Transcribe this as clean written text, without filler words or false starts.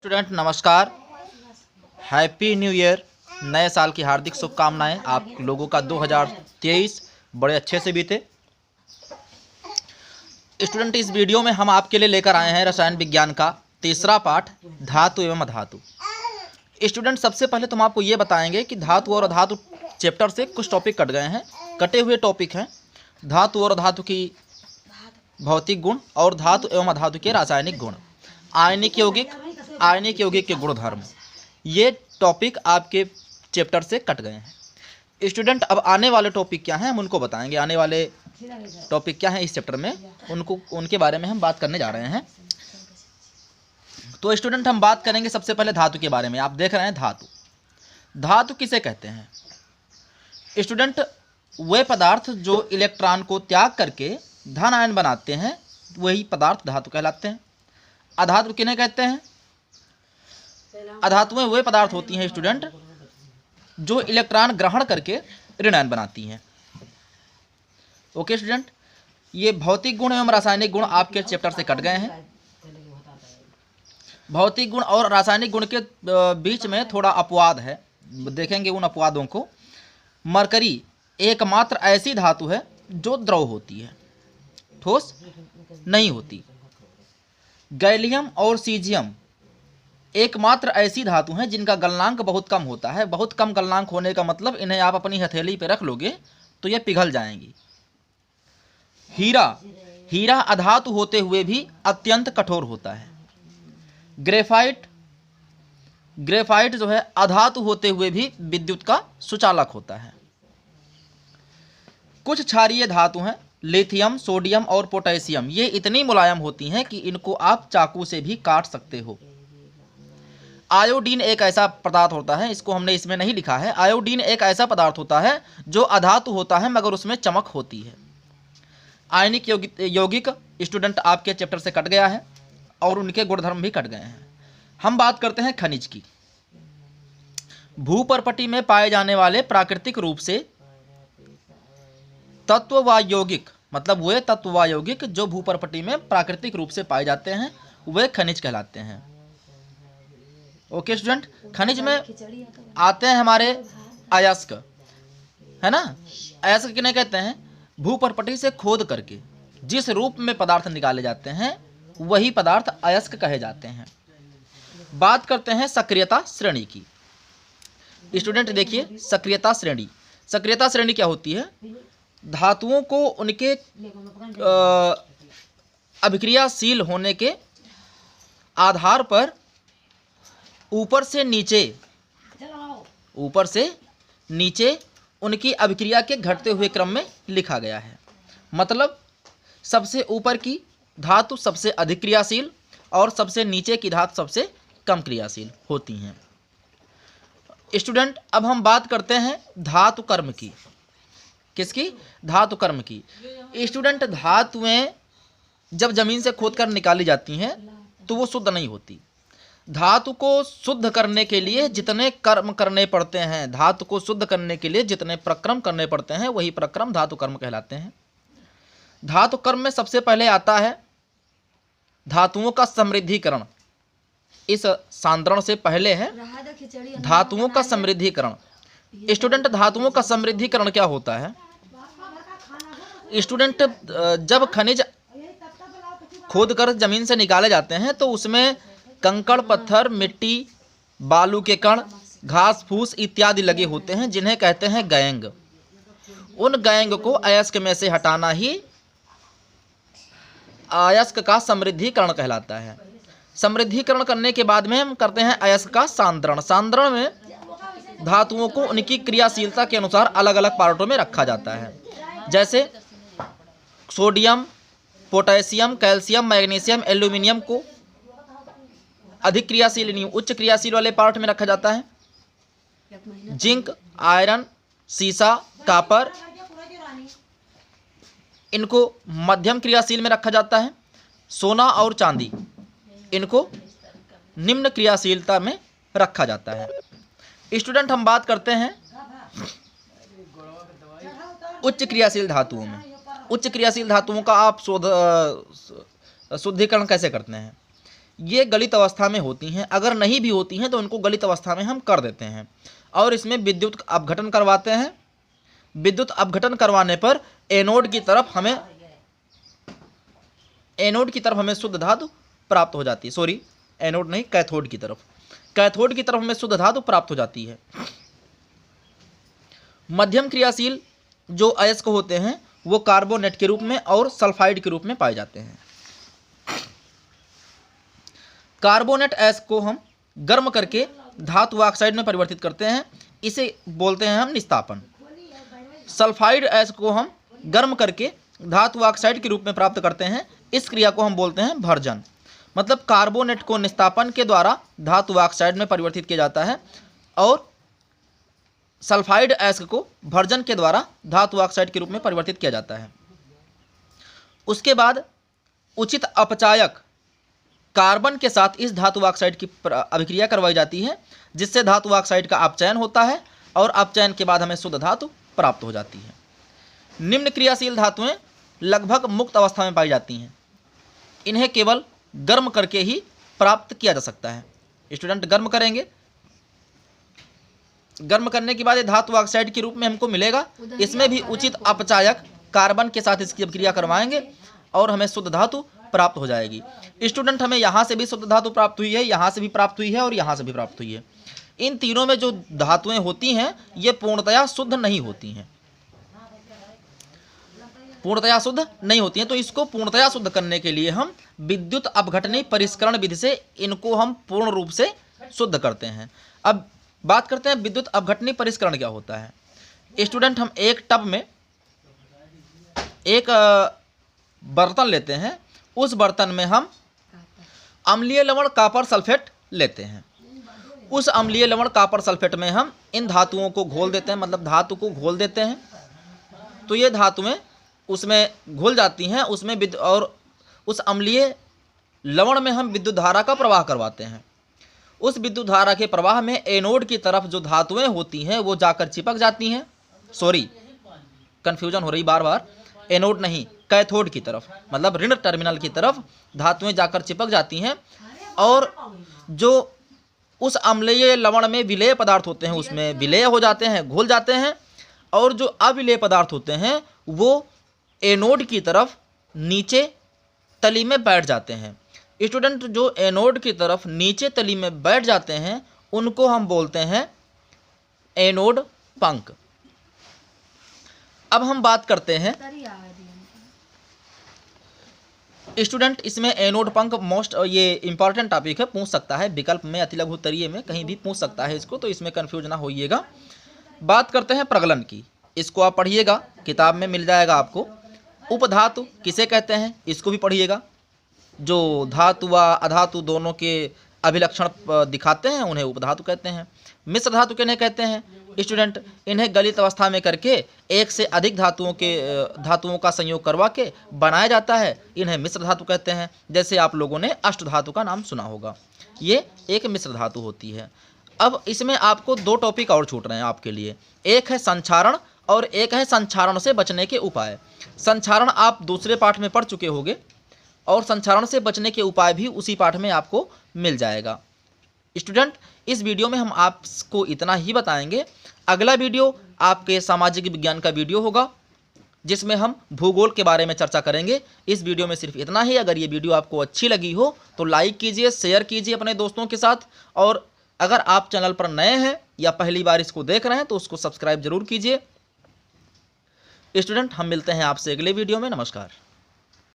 Student नमस्कार, happy new year. नए साल की हार्दिक शुभकामनाएं। आप लोगों का 2023 बड़े अच्छे से बीते। स्टूडेंट, इस वीडियो में हम आपके लिए लेकर आए हैं रसायन विज्ञान का तीसरा पाठ, धातु एवं अधातु। स्टूडेंट, सबसे पहले तो हम आपको ये बताएंगे कि धातु और अधातु चैप्टर से कुछ टॉपिक कट गए हैं। कटे हुए टॉपिक हैं धातु और अधातु की भौतिक गुण और धातु एवं अधातु के रासायनिक गुण, आयनिक यौगिक के गुणधर्म। ये टॉपिक आपके चैप्टर से कट गए हैं। स्टूडेंट, अब आने वाले टॉपिक क्या हैं हम उनको बताएंगे। आने वाले टॉपिक क्या हैं इस चैप्टर में, उनके बारे में हम बात करने जा रहे हैं। तो स्टूडेंट, हम बात करेंगे सबसे पहले धातु के बारे में। आप देख रहे हैं धातु किसे कहते हैं। स्टूडेंट, वे पदार्थ जो इलेक्ट्रॉन को त्याग करके धन आयन बनाते हैं वही पदार्थ धातु कहलाते हैं। अधातु किन्हें कहते हैं। अधातुएं वे पदार्थ होती हैं स्टूडेंट जो इलेक्ट्रॉन ग्रहण करके ऋण आयन बनाती हैं। ओके स्टूडेंट, ये भौतिक गुण एवं रासायनिक गुण आपके चैप्टर से कट गए हैं। भौतिक गुण और रासायनिक गुण के बीच में थोड़ा अपवाद है, देखेंगे उन अपवादों को। मरकरी एकमात्र ऐसी धातु है जो द्रव होती है, ठोस नहीं होती। गैलियम और सीजियम एकमात्र ऐसी धातु हैं जिनका गलनांक बहुत कम होता है। बहुत कम गलनांक होने का मतलब इन्हें आप अपनी हथेली पे रख लोगे तो ये पिघल जाएंगी। हीरा अधातु होते हुए भी अत्यंत कठोर होता है। ग्रेफाइट जो है अधातु होते हुए भी विद्युत का सुचालक होता है। कुछ क्षारीय धातु हैं लिथियम, सोडियम और पोटेशियम। ये इतनी मुलायम होती हैं कि इनको आप चाकू से भी काट सकते हो। आयोडीन एक ऐसा पदार्थ होता है, इसको हमने इसमें नहीं लिखा है। आयोडीन एक ऐसा पदार्थ होता है जो अधातु होता है मगर उसमें चमक होती है। आयनिक यौगिक स्टूडेंट आपके चैप्टर से कट गया है और उनके गुणधर्म भी कट गए हैं। हम बात करते हैं खनिज की। भूपर्पटी में पाए जाने वाले प्राकृतिक रूप से तत्व व यौगिक, मतलब वे तत्व व यौगिक जो भूपर्पटी में प्राकृतिक रूप से पाए जाते हैं वे खनिज कहलाते हैं। ओके स्टूडेंट, खनिज में आते हैं हमारे अयस्क, है ना। अयस्क किन्हें कहते हैं। भूपर्पटी से खोद करके जिस रूप में पदार्थ निकाले जाते हैं वही पदार्थ अयस्क कहे जाते हैं। बात करते हैं सक्रियता श्रेणी की। स्टूडेंट देखिए, सक्रियता श्रेणी क्या होती है। धातुओं को उनके अभिक्रियाशील होने के आधार पर ऊपर से नीचे उनकी अभिक्रिया के घटते हुए क्रम में लिखा गया है। मतलब सबसे ऊपर की धातु सबसे अधिक क्रियाशील और सबसे नीचे की धातु सबसे कम क्रियाशील होती हैं। स्टूडेंट, अब हम बात करते हैं धातु कर्म की। किसकी। धातु कर्म की। स्टूडेंट, धातुएं जब जमीन से खोदकर निकाली जाती हैं तो वो शुद्ध नहीं होती। धातु को शुद्ध करने के लिए जितने कर्म करने पड़ते हैं, धातु को शुद्ध करने के लिए जितने प्रक्रम करने पड़ते हैं वही प्रक्रम धातु कर्म कहलाते हैं। धातु कर्म में सबसे पहले आता है धातुओं का समृद्धिकरण। इस सांद्रण से पहले है धातुओं का समृद्धिकरण। स्टूडेंट, धातुओं का समृद्धिकरण क्या होता है। स्टूडेंट, जब खनिज खोद कर जमीन से निकाले जाते हैं तो उसमें कंकड़, पत्थर, मिट्टी, बालू के कण, घास फूस इत्यादि लगे होते हैं जिन्हें कहते हैं गैंग। उन गैंग को अयस्क में से हटाना ही अयस्क का समृद्धिकरण कहलाता है। समृद्धिकरण करने के बाद में हम करते हैं अयस्क का सांद्रण। सांद्रण में धातुओं को उनकी क्रियाशीलता के अनुसार अलग अलग पार्टों में रखा जाता है। जैसे sodium, potassium, calcium, magnesium, aluminium को अधिक क्रियाशील यानी उच्च क्रियाशील वाले पार्ट में रखा जाता है। जिंक, आयरन, सीसा, कॉपर इनको मध्यम क्रियाशील में रखा जाता है। सोना और चांदी इनको निम्न क्रियाशीलता में रखा जाता है। स्टूडेंट, हम बात करते हैं उच्च क्रियाशील धातुओं में। उच्च क्रियाशील धातुओं का आप शुद्धिकरण कैसे करते हैं। ये गलित अवस्था में होती हैं। अगर नहीं भी होती हैं तो उनको गलित अवस्था में हम कर देते हैं और इसमें विद्युत अपघटन करवाते हैं। विद्युत अपघटन करवाने पर एनोड की तरफ हमें शुद्ध धातु प्राप्त हो जाती है। सॉरी, एनोड नहीं, कैथोड की तरफ हमें शुद्ध धातु प्राप्त हो जाती है। मध्यम क्रियाशील जो अयस्क होते हैं वो कार्बोनेट के रूप में और सल्फाइड के रूप में पाए जाते हैं। कार्बोनेट अयस्क को हम गर्म करके धातु ऑक्साइड में परिवर्तित करते हैं, इसे बोलते हैं हम निस्तापन। सल्फाइड अयस्क को हम गर्म करके धातु ऑक्साइड के रूप में प्राप्त करते हैं, इस क्रिया को हम बोलते हैं भर्जन। मतलब कार्बोनेट को निस्तापन के द्वारा धातु ऑक्साइड में परिवर्तित किया जाता है और सल्फाइड अयस्क को भर्जन के द्वारा धातु ऑक्साइड के रूप में परिवर्तित किया जाता है। उसके बाद उचित अपचायक कार्बन के साथ इस धातु ऑक्साइड की अभिक्रिया करवाई जाती है, जिससे धातु ऑक्साइड का अपचयन होता है और अपचयन के बाद हमें शुद्ध धातु प्राप्त हो जाती है। निम्न क्रियाशील धातुएं लगभग मुक्त अवस्था में पाई जाती हैं। इन्हें केवल गर्म करके ही प्राप्त किया जा सकता है। स्टूडेंट गर्म करेंगे, गर्म करने के बाद ये धातु ऑक्साइड के रूप में हमको मिलेगा। इसमें भी उचित अपचायक कार्बन के साथ इसकी अभिक्रिया करवाएंगे और हमें शुद्ध धातु प्राप्त हो जाएगी। स्टूडेंट हमें यहाँ से भी शुद्ध धातु प्राप्त हुई है, यहाँ से भी प्राप्त हुई है और यहाँ से भी प्राप्त हुई है। इन तीनों में जो धातुएं होती हैं ये पूर्णतया शुद्ध नहीं होती हैं, तो इसको पूर्णतया शुद्ध करने के लिए हम विद्युत अपघटनी परिष्करण विधि से इनको हम पूर्ण रूप से शुद्ध करते हैं। अब बात करते हैं विद्युत अपघटनी परिष्करण क्या होता है। स्टूडेंट हम एक टब में एक बर्तन लेते हैं, उस बर्तन में हम अम्लीय लवण कॉपर सल्फेट लेते हैं। उस अम्लीय लवण कॉपर सल्फेट में हम इन धातुओं को घोल देते हैं, मतलब धातु को घोल देते हैं। तो ये धातुएं उसमें घुल जाती हैं, उसमें और उस अम्लीय लवण में हम विद्युत धारा का प्रवाह करवाते हैं। उस विद्युत धारा के प्रवाह में एनोड की तरफ जो धातुएं होती हैं वो जाकर चिपक जाती हैं। सॉरी, कन्फ्यूजन हो रही बार बार, एनोड नहीं, कैथोड की तरफ, मतलब ऋण टर्मिनल की तरफ धातुएं जाकर चिपक जाती हैं और जो उस अम्लीय लवण में विलेय पदार्थ होते हैं उसमें विलेय हो जाते हैं, घुल जाते हैं, और जो अविलेय पदार्थ होते हैं वो एनोड की तरफ नीचे तली में बैठ जाते हैं। स्टूडेंट जो एनोड की तरफ नीचे तली में बैठ जाते हैं उनको हम बोलते हैं एनोड पंख। अब हम बात करते हैं स्टूडेंट, इसमें एनोड पंख मोस्ट ये इंपॉर्टेंट टॉपिक है, पूछ सकता है विकल्प में, अतिलघु उत्तरीय में कहीं भी पूछ सकता है इसको, तो इसमें कंफ्यूज ना होइएगा। बात करते हैं प्रगलन की, इसको आप पढ़िएगा, किताब में मिल जाएगा आपको। उपधातु किसे कहते हैं इसको भी पढ़िएगा। जो धातु व अधातु दोनों के अभिलक्षण दिखाते हैं उन्हें उपधातु कहते हैं। मिश्र धातु किन्हें कहते हैं स्टूडेंट? इन्हें गलित अवस्था में करके एक से अधिक धातुओं का संयोग करवा के बनाया जाता है, इन्हें मिश्र धातु कहते हैं। जैसे आप लोगों ने अष्ट धातु का नाम सुना होगा, ये एक मिश्र धातु होती है। अब इसमें आपको दो टॉपिक और छूट रहे हैं आपके लिए, एक है संक्षारण और एक है संक्षारण से बचने के उपाय। संक्षारण आप दूसरे पाठ में पढ़ चुके होंगे और संक्षारण से बचने के उपाय भी उसी पाठ में आपको मिल जाएगा। स्टूडेंट, इस वीडियो में हम आपको इतना ही बताएंगे। अगला वीडियो आपके सामाजिक विज्ञान का वीडियो होगा जिसमें हम भूगोल के बारे में चर्चा करेंगे। इस वीडियो में सिर्फ इतना ही। अगर ये वीडियो आपको अच्छी लगी हो तो लाइक कीजिए, शेयर कीजिए अपने दोस्तों के साथ, और अगर आप चैनल पर नए हैं या पहली बार इसको देख रहे हैं तो उसको सब्सक्राइब जरूर कीजिए। स्टूडेंट, हम मिलते हैं आपसे अगले वीडियो में। नमस्कार।